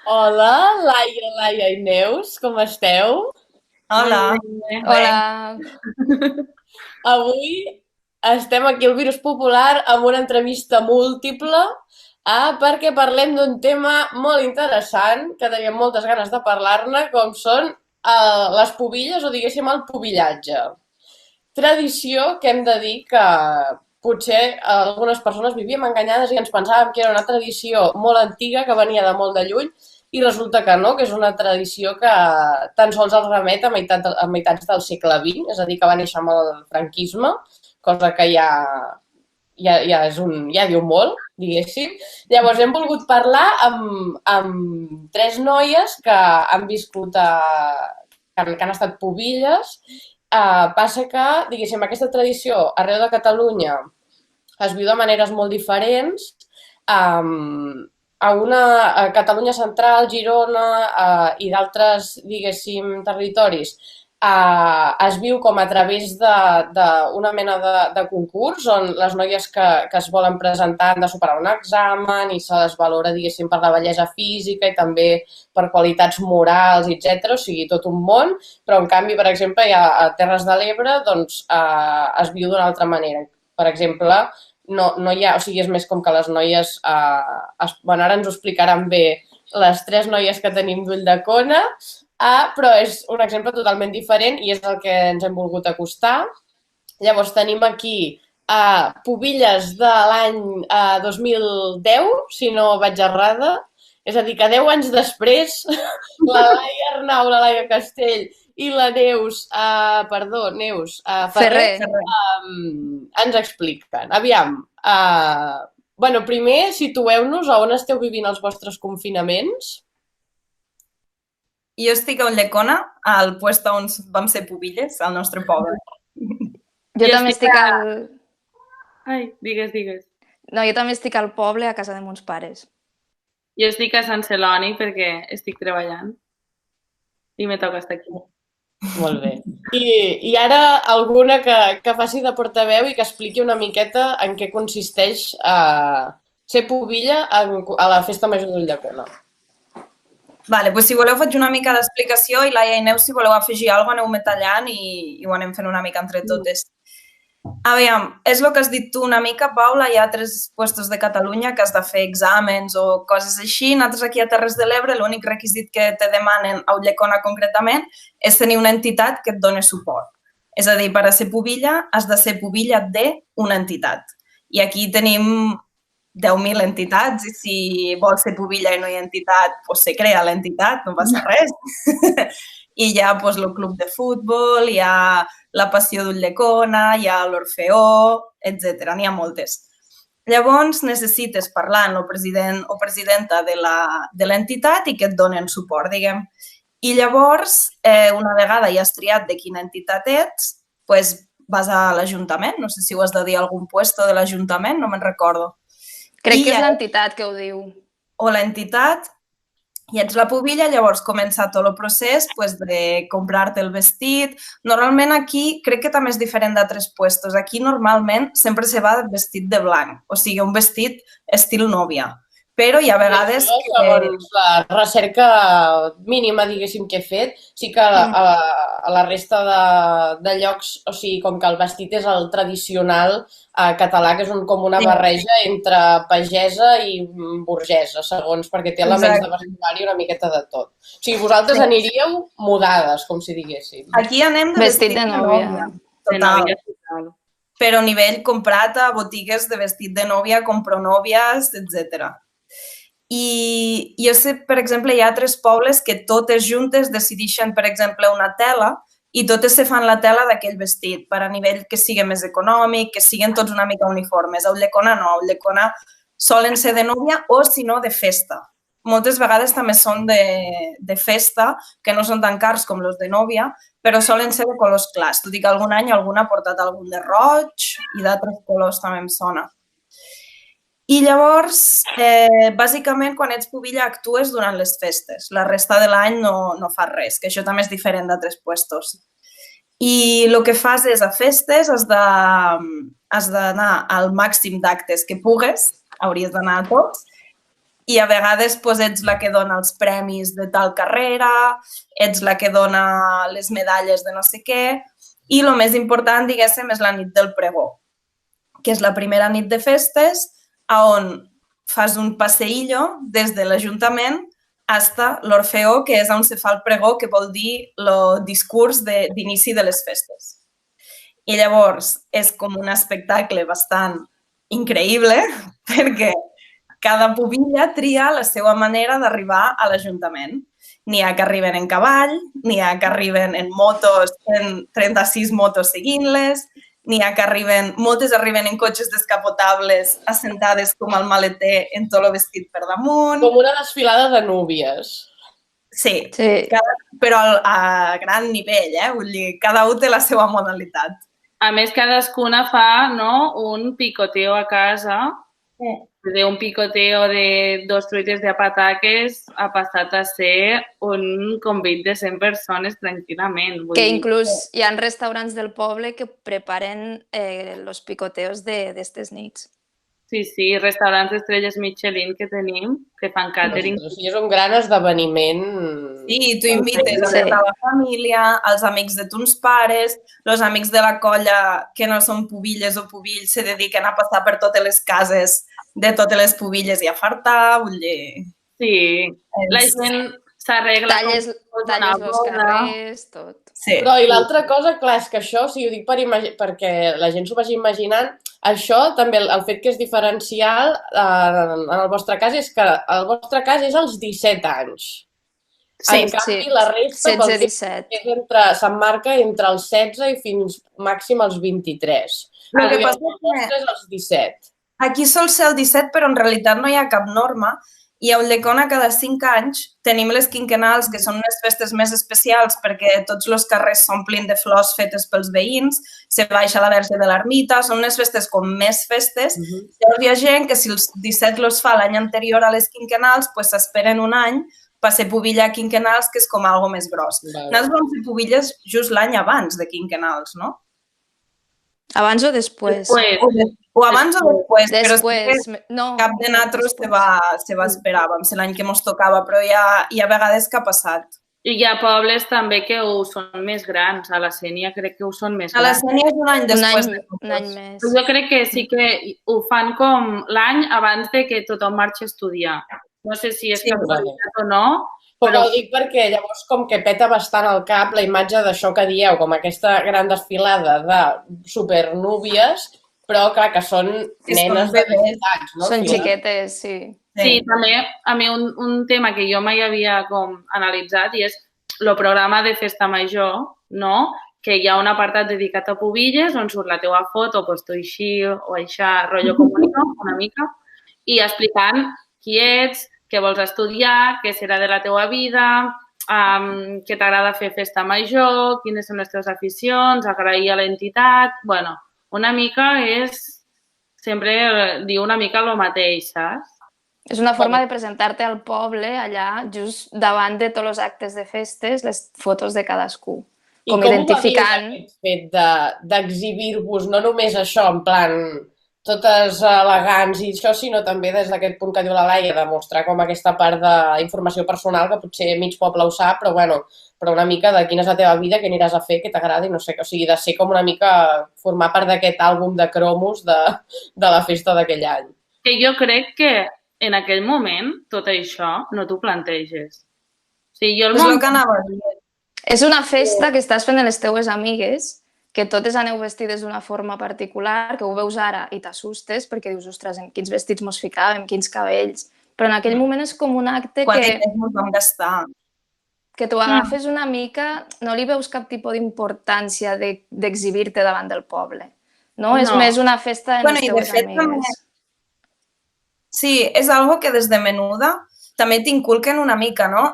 Hola, Laia i Neus, com esteu? Molt Hola, bé. bé. Hola, Avui estem aquí al Virus Popular amb una entrevista múltiple perquè parlem d'un tema molt interessant, que teníem moltes ganes de parlar-ne, com són les pubilles o diguéssim el pubillatge. Tradició que hem de dir que potser algunes persones vivíem enganyades i ens pensàvem que era una tradició molt antiga que venia de molt de lluny i resulta que no, que és una tradició que tan sols els remet a meitats del segle XX, és a dir, que va néixer amb el franquisme, cosa que ja diu molt, diguéssim. Llavors hem volgut parlar amb tres noies que han viscut que han estat pubilles. Passa que, diguéssim, aquesta tradició arreu de Catalunya es viu de maneres molt diferents. A Catalunya Central, Girona i d'altres, diguéssim, territoris es viu com a través d'una mena de concurs on les noies que es volen presentar han de superar un examen i se les valora, diguéssim, per la bellesa física i també per qualitats morals, etc. O sigui, tot un món, però en canvi, per exemple, a Terres de l'Ebre doncs, es viu d'una altra manera. Per exemple, no hi ha, o sigui, és més com que les noies, bueno, ara ens ho explicaran bé les tres noies que tenim d'Ulldecona, però és un exemple totalment diferent i és el que ens hem volgut acostar. Llavors tenim aquí pubilles de l'any 2010, si no vaig errada, és a dir, que 10 anys després la Laia Arnau, la Laia Castell i la Neus, Neus Ferrer, Ferrer. ens expliquen. Aviam, bueno, primer situeu-nos a on esteu vivint els vostres confinaments. Jo estic a Ulldecona, al puesto on vam ser pubilles, al nostre poble. Jo també estic al... Ai, digues. No, jo també estic al poble, a casa de mons pares. Jo estic a Sant Celoni perquè estic treballant i me toca estar aquí. Molt bé. I ara alguna que faci de portaveu i que expliqui una miqueta en què consisteix ser pubilla a la Festa Major d'Ulldecona. Vale, doncs si voleu faig una mica d'explicació i Laia i Neus, si voleu afegir alguna cosa, aneu-me tallant i ho anem fent una mica entre totes. Aviam, és el que has dit tu una mica, Paula, hi ha 3 puestos de Catalunya que has de fer exàmens o coses així. Nosaltres aquí a Terres de l'Ebre l'únic requisit que te demanen a Ulldecona concretament és tenir una entitat que et doni suport. És a dir, per a ser pubilla has de ser pubilla d'una entitat. I aquí tenim 10.000 entitats i si vols ser pubilla i no hi ha entitat, doncs se crea l'entitat, no passa res. I hi ha doncs, el club de futbol, hi ha la Passió d'Ulldecona, hi ha l'Orfeó, etc. N'hi ha moltes. Llavors necessites parlar amb el president o presidenta de l'entitat i que et donen suport, diguem. I llavors, una vegada ja has triat de quina entitat ets, doncs vas a l'Ajuntament. No sé si ho has de dir a algun puesto de l'Ajuntament, no me'n recordo. Crec que és l'entitat que ho diu. O l'entitat, i ets la pubilla, llavors comença tot el procés de comprar-te el vestit. Normalment aquí, crec que també és diferent d'altres puestos, aquí normalment sempre se va vestit de blanc, o sigui, un vestit estil nòvia. Però hi ha vegades que... Segons la recerca mínima, diguéssim, que he fet, sí que a la resta de llocs, o sigui, com que el vestit és el tradicional català, que és com una barreja entre pagesa i burgesa, segons, perquè té elements de vestuari una miqueta de tot. O sigui, vosaltres aniríeu mudades, com si diguéssim. Aquí anem de vestit de nòvia. Total. Però a nivell comprat a botigues de vestit de nòvia, compronòvies, etc. I jo sé, per exemple, hi ha 3 pobles que totes juntes decideixen, per exemple, una tela i totes se fan la tela d'aquell vestit per a nivell que sigui més econòmic, que siguin tots una mica uniformes. A Ulldecona no, a Ulldecona solen ser de nòvia o, si no, de festa. Moltes vegades també són de festa, que no són tan cars com els de nòvia, però solen ser de colors clars. Tot i que algun any alguna ha portat algun de roig i d'altres colors també em sona. I llavors, bàsicament, quan ets pubilla actues durant les festes. La resta de l'any no fas res, que això també és diferent d'altres puestos. I el que fas és, a festes, has d'anar al màxim d'actes que pugues, hauries d'anar a tots, i a vegades ets la que dona els premis de tal carrera, ets la que dona les medalles de no sé què, i el més important, diguéssim, és la nit del pregó, que és la primera nit de festes on fas un passeillo des de l'Ajuntament fins l'Orfeó, que és on se fa el pregó, que vol dir el discurs d'inici de les festes. I llavors és com un espectacle bastant increïble perquè cada pubilla tria la seva manera d'arribar a l'Ajuntament. N'hi ha que arriben en cavall, n'hi ha que arriben en motos, en 36 motos seguint-les, n'hi ha que moltes arriben en cotxes descapotables assentades com al maleter en tot el vestit per damunt. Com una desfilada de núvies. Sí. Però a gran nivell, vull dir, cada un té la seva modalitat. A més, cadascuna fa un picoteo a casa, un picoteo de 2 truites de pataques ha passat a ser un convit de 100 persones tranquil·lament. Que inclús hi ha restaurants del poble que preparen els picoteos d'aquestes nits. Sí, restaurants d'estrelles Michelin que tenim, que fan càtering. És un gran esdeveniment. Sí, tu invites a tota la família, els amics de tons pares, els amics de la colla que no són pubilles o pubills se dediquen a passar per totes les cases de totes les pubilles i a fartar, vull dir... Sí, la gent s'arregla... Talles els carrers, tot. Sí. Però i l'altra cosa, clar, és que això, ho dic perquè la gent s'ho vagi imaginant, això també, el fet que és diferencial en el vostre cas és que el vostre cas és als 17 anys. En canvi, la resta 16-17. S'emmarca entre els 16 i fins màxim als 23. El que passa és als 17. Aquí sol ser el 17, però en realitat no hi ha cap norma. I a Ulldecona cada 5 anys tenim les quinquenals, que són unes festes més especials perquè tots els carrers s'omplin de flors fetes pels veïns, se baixa la Verge de l'Ermita, són unes festes com més festes. Llavors hi ha gent que si els 17 els fa l'any anterior a les quinquenals, s'esperen un any per ser pubilla a quinquenals, que és com algo més gros. Nosaltres vam fer pubilles just l'any abans de quinquenals, no? Abans o després? O abans o després, però cap de nosaltres se va esperar, vam ser l'any que ens tocava, però hi ha vegades que ha passat. I hi ha pobles també que ho són més grans, a la Sénia crec que ho són més grans. A la Sénia és un any després. Un any més. Jo crec que sí que ho fan com l'any abans de que tothom marxi a estudiar. No sé si és casualitat o no, però ho dic perquè llavors com que peta bastant al cap la imatge d'això que dieu, com aquesta gran desfilada de supernúvies, però clar que són nenes de 20 anys, no? Són xiquetes, sí. Sí, també a mi un tema que jo mai havia com analitzat i és el programa de festa major, no? Que hi ha un apartat dedicat a pubilles on surt la teua foto, pues tu així o aixà, rotllo comunió, una mica, i explicant qui ets, què vols estudiar, què serà de la teua vida, què t'agrada fer festa major, quines són les teves aficions, agrair a l'entitat... Bueno, una mica és... Sempre diu una mica el mateix, saps? És una forma de presentar-te al poble allà, just davant de tots els actes de festes, les fotos de cadascú. Com identificant... I com ho va dir aquest fet d'exhibir-vos, no només això, en plan... totes elegants i això, sinó també des d'aquest punt que diu la Laia, de mostrar com aquesta part d'informació personal que potser mig poble ho sap, però bueno, una mica de quina és la teva vida, què aniràs a fer, què t'agrada i no sé què. O sigui, de ser com una mica formar part d'aquest àlbum de cromos de la festa d'aquell any. Que jo crec que en aquell moment tot això no t'ho planteges. O sigui, jo és el que anava a dir. És una festa que estàs fent a les teues amigues, que totes aneu vestides d'una forma particular, que ho veus ara i t'assustes perquè dius, ostres, en quins vestits mos ficàvem, quins cabells... Però en aquell moment és com un acte que... Quan ens vam gastar. Que t'ho agafes una mica, no li veus cap tipus d'importància d'exhibir-te davant del poble. No? És més una festa en les teues amigues. Sí, és algo que des de menuda també t'inculquen una mica, no?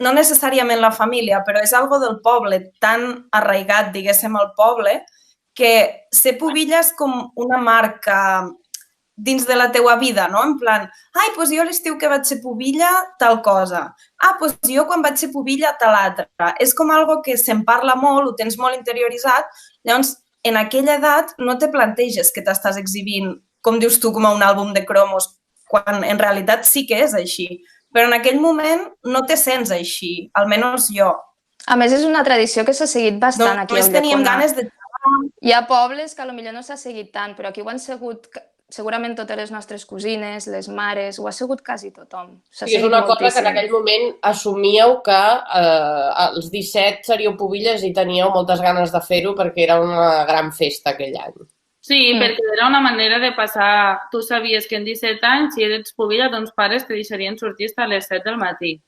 No necessàriament la família, però és algo del poble, tan arraigat, diguéssim, al poble, que ser pubilla és com una marca dins de la teua vida, no? En plan, doncs jo l'estiu que vaig ser pubilla, tal cosa. Doncs jo quan vaig ser pubilla, tal altra. És com algo que se'n parla molt, ho tens molt interioritzat, llavors, en aquella edat no te planteges que t'estàs exhibint, com dius tu, com a un àlbum de cromos, quan en realitat sí que és així. Però en aquell moment no te sents així, almenys jo. A més, és una tradició que s'ha seguit bastant aquí a Només teníem Ulldecona. ganes de... Hi ha pobles que potser no s'ha seguit tant, però aquí ho han segut segurament totes les nostres cosines, les mares, ho ha segut quasi tothom. Sí, és una cosa que en aquell moment assumíeu que als 17 seríeu pubilles i teníeu moltes ganes de fer-ho perquè era una gran festa aquell any. Sí, perquè era una manera de passar... Tu sabies que en 17 anys, si eres pubilla, tons pares te deixarien sortir fins a les 7 del matí.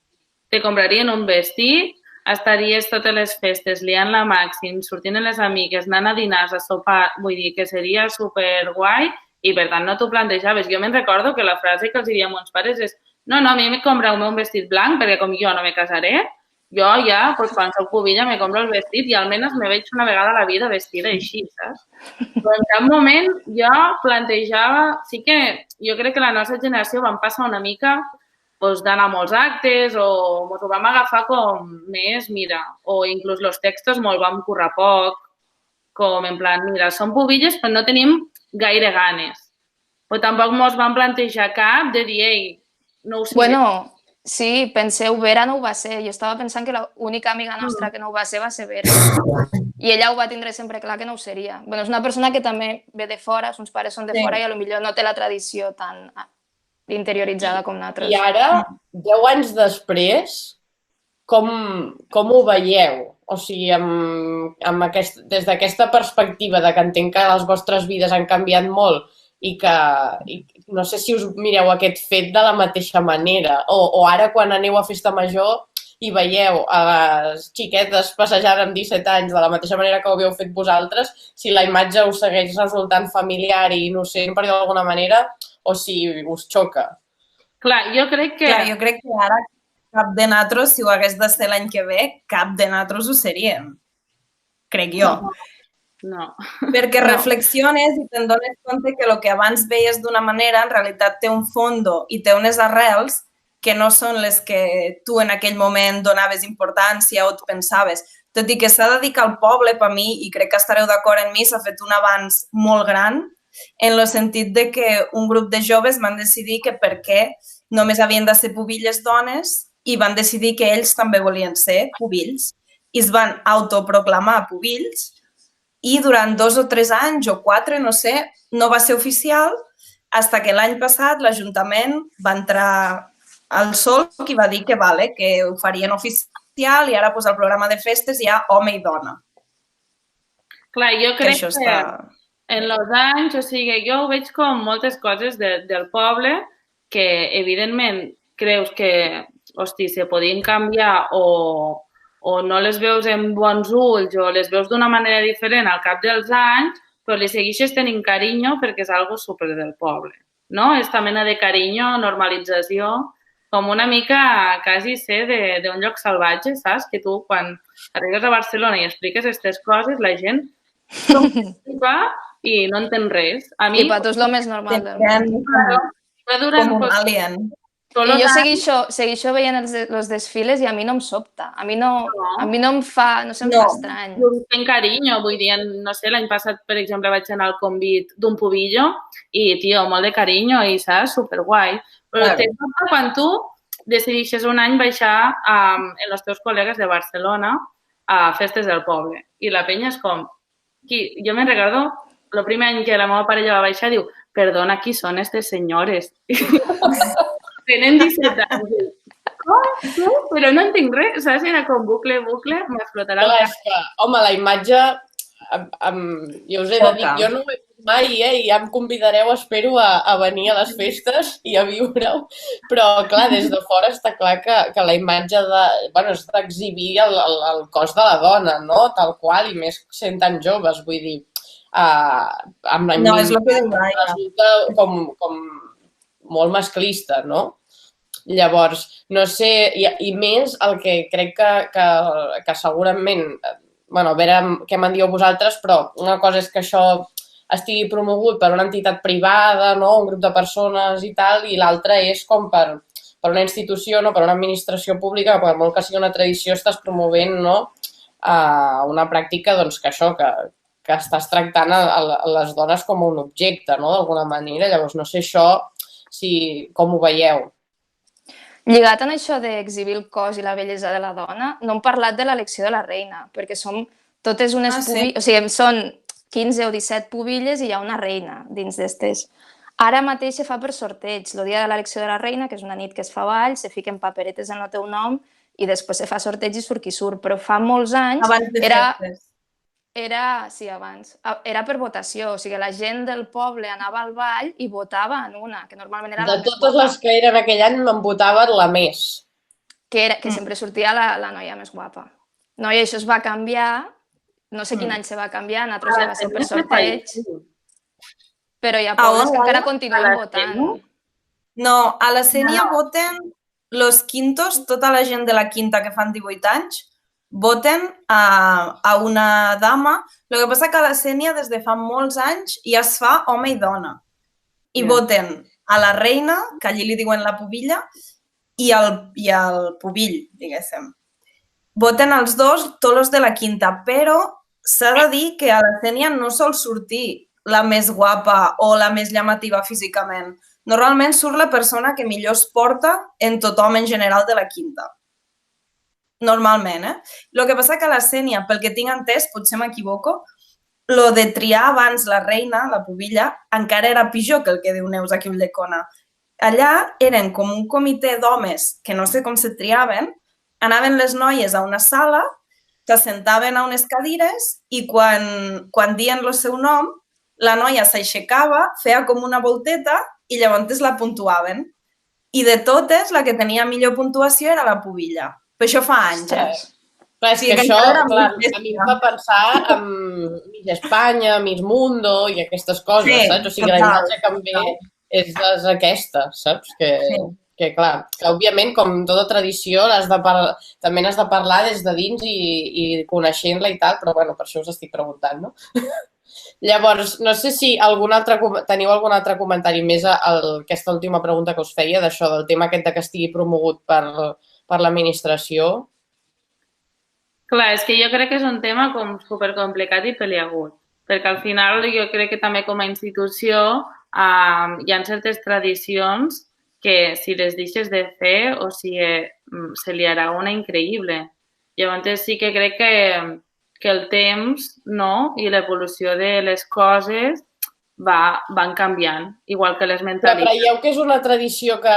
Te comprarien un vestit, estaries totes les festes liant la màxim, sortint amb les amigues, anant a dinars, a sopar, vull dir que seria superguai i per tant no t'ho plantejaves. Jo me'n recordo que la frase que els diria a meus pares és no, a mi me compreu-me un vestit blanc perquè com jo no me casaré, jo ja, quan soc pubilla, me compro el vestit i almenys me veig una vegada a la vida vestida així, saps? Però en cap moment jo plantejava... Sí que jo crec que la nostra generació vam passar una mica d'anar a molts actes o ens ho vam agafar com més, mira, o inclús els textos me'ls vam currar poc, com en plan, mira, som pubilles però no tenim gaire ganes. Però tampoc ens vam plantejar cap de dir, ei, no ho sé. Bueno, sí, penseu, Vera no ho va ser. Jo estava pensant que l'única amiga nostra que no ho va ser Vera. I ella ho va tindre sempre clar que no ho seria. Bueno, és una persona que també ve de fora, els pares són de fora i potser no té la tradició tan interioritzada com nosaltres. I ara, 10 anys després, com ho veieu? O sigui, des d'aquesta perspectiva de que entenc que les vostres vides han canviat molt i que no sé si us mireu aquest fet de la mateixa manera o ara quan aneu a festa major i veieu a les xiquetes passejant amb 17 anys de la mateixa manera que ho havíeu fet vosaltres, si la imatge us segueix resultant familiar i innocent per dir d'alguna manera o si us xoca. Clar, jo crec que ara cap de nosaltres, si ho hagués de ser l'any que ve, cap de nosaltres ho seríem. Crec jo. No. Perquè reflexiones i te'n dones compte que el que abans veies d'una manera en realitat té un fondo i té unes arrels que no són les que tu en aquell moment donaves importància o tu pensaves. Tot i que s'ha de dir que el poble, per mi, i crec que estareu d'acord en mi, s'ha fet un avanç molt gran en el sentit de que un grup de joves van decidir que per què només havien de ser pubilles dones i van decidir que ells també volien ser pubills i es van autoproclamar pubills i durant 2 o 3 anys o 4, no sé, no va ser oficial fins que l'any passat l'Ajuntament va entrar al solc i va dir que vale, que ho farien oficial i ara al programa de festes hi ha home i dona. Clar, jo crec que en els anys, o sigui, jo ho veig com moltes coses del poble que evidentment creus que, hosti, se podien canviar o no les veus en bons ulls o les veus d'una manera diferent al cap dels anys, però li segueixes tenint carinyo perquè és algo super del poble, no? Esta mena de carinyo, normalització, com una mica quasi ser d'un lloc salvatge, saps? Que tu quan arribes a Barcelona i expliques aquestes coses, la gent va i no entén res. A mi, i per tu és el més normal del món. Com un alien. I jo segueixo veient els desfiles i a mi no em sobta. A mi no em fa, no se'm fa estrany. Jo tinc carinyo, vull dir, no sé, l'any passat, per exemple, vaig anar al convit d'un pubillo i, tio, molt de carinyo i, saps, superguai. Però te sobta quan tu decideixes un any baixar amb els teus col·legues de Barcelona a festes del poble. I la penya és com... Jo me'n recordo, el primer any que la meva parella va baixar, diu, perdona, qui són aquestes senyores? Tenen 17 anys. Com? Però no entenc res, saps? Era com bucle, m'explotarà el cap. Home, la imatge, jo us he de dir, jo no ho he fet mai, i ja em convidareu, espero, a venir a les festes i a viure-ho, però, clar, des de fora està clar que la imatge és d'exhibir el cos de la dona, no? Tal qual, i més sent tan joves, vull dir, amb la resulta com molt masclista, no? Llavors, no sé, i més el que crec que segurament, a veure què me'n dieu vosaltres, però una cosa és que això estigui promogut per una entitat privada, no? Un grup de persones i tal, i l'altra és com per una institució, no? Per una administració pública, per molt que sigui una tradició, estàs promovent, no? Una pràctica, doncs, que això, que estàs tractant a les dones com un objecte, no? D'alguna manera. Llavors, no sé això com ho veieu. Lligat en això d'exhibir el cos i la bellesa de la dona, no hem parlat de l'elecció de la reina, perquè som totes unes pubilles, o sigui, són 15 o 17 pubilles i hi ha una reina dins d'estes. Ara mateix se fa per sorteig, el dia de l'elecció de la reina, que és una nit que es fa ball, se fiquen paperetes en el teu nom i després se fa sorteig i surt qui surt, però fa molts anys Abans de festes. Sí, abans. Era per votació, o sigui, la gent del poble anava al ball i votava en una, que normalment era la més totes guapa. les que eren aquell any me'n votaven la més. Que sempre sortia la noia més guapa. No, i això es va canviar, no sé quin any se va canviar, nosaltres ja va ser per sorteig, però hi ha pobles que encara continuen votant. No, a la Sénia voten los quintos, tota la gent de la quinta que fan 18 anys, voten a una dama. El que passa que a la Sénia des de fa molts anys ja es fa home i dona. I voten a la reina, que allí li diuen la pubilla, i al pubill, diguéssim. Voten els dos, tots els de la quinta, però s'ha de dir que a la Sénia no sol sortir la més guapa o la més llamativa físicament. Normalment surt la persona que millor es porta en tothom en general de la quinta. Normalment, El que passa que a la Sénia, pel que tinc entès, potser m'equivoco, lo de triar abans la reina, la pubilla, encara era pitjor que el que diu Neus aquí a Ulldecona. Allà eren com un comitè d'homes que no sé com se triaven, anaven les noies a una sala, s'assentaven a unes cadires i quan dien el seu nom, la noia s'aixecava, feia com una volteta i llavors la puntuaven. I de totes, la que tenia millor puntuació era la pubilla. Però això fa anys, Clar, és que això, clar, a mi em fa pensar en Miss Espanya, Miss Mundo i aquestes coses, saps? O sigui, la imatge que em ve és aquesta, saps? Que clar, que òbviament, com tota tradició, també n'has de parlar des de dins i coneixent-la i tal, però bueno, per això us estic preguntant, no? Llavors, no sé si teniu algun altre comentari més a aquesta última pregunta que us feia, d'això, del tema aquest que estigui promogut per l'administració. Clar, és que jo crec que és un tema com supercomplicat i peliagut, perquè al final jo crec que també com a institució hi ha certes tradicions que si les deixes de fer, o sigui, se li harà una increïble. Llavors sí que crec que el temps i l'evolució de les coses van canviant, igual que les mentalitats. Però creieu que és una tradició que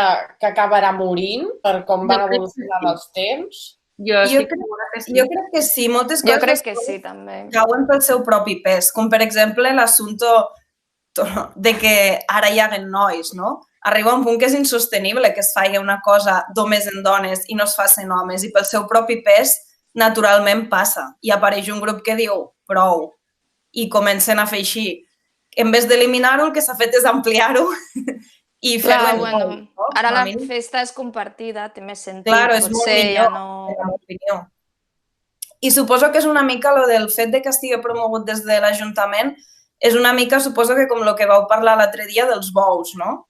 acabarà morint per com van evolucionant els temps? Jo crec que sí. Moltes coses jo crec que sí, també. Cauen pel seu propi pes, com per exemple l'assumpte de que ara hi haguen nois, no? Arriba un punt que és insostenible que es faci una cosa d'homes en dones i no es faci en homes i pel seu propi pes naturalment passa i apareix un grup que diu prou i comencen a fer així. En vez d'eliminar-ho, el que s'ha fet és ampliar-ho i fer-ho en bueno, ara la festa és compartida, té més sentit. Claro, és molt millor, en la meva opinió. I suposo que és una mica lo del fet de que estigui promogut des de l'Ajuntament, és una mica, suposo que com el que vau parlar l'altre dia dels bous, no?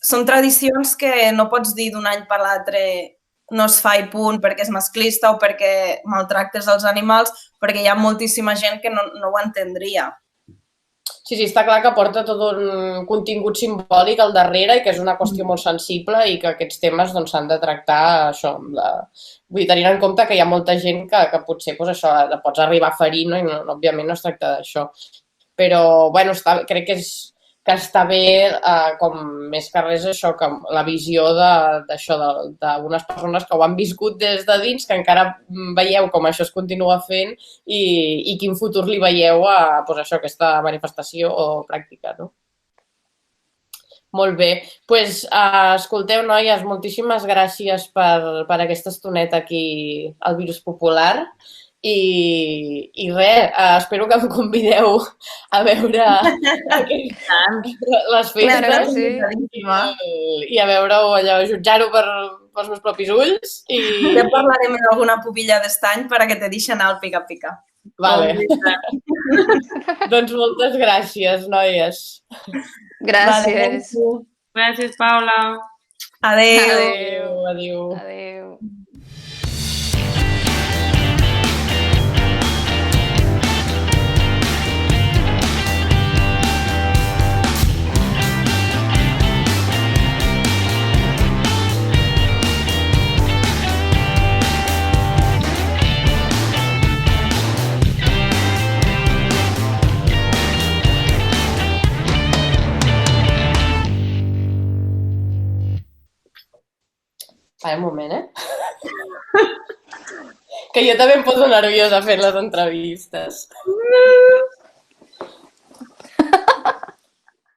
Són tradicions que no pots dir d'un any per l'altre no es fa i punt perquè és masclista o perquè maltractes els animals, perquè hi ha moltíssima gent que no ho entendria. Sí, està clar que porta tot un contingut simbòlic al darrere i que és una qüestió molt sensible i que aquests temes s'han de tractar això. Vull dir, tenint en compte que hi ha molta gent que potser això la pots arribar a ferir, no? I òbviament no es tracta d'això. Però, bueno, crec que està bé, com més que res, això, que la visió d'això, d'unes persones que ho han viscut des de dins, que encara veieu com això es continua fent i quin futur li veieu a aquesta manifestació o pràctica, no? Molt bé. Doncs, escolteu, noies, moltíssimes gràcies per aquesta estoneta aquí al Virus Popular. I res, espero que em convideu a veure les festes i a veure-ho allò, jutjar-ho pels meus propis ulls. Ja parlarem d'alguna pubilla d'estany perquè te deixi anar al pica-pica. Vale. Doncs moltes gràcies, noies. Gràcies. Gràcies, Paula. Adéu. Adéu. Un moment, Que jo també em poso nerviosa fent les entrevistes. No.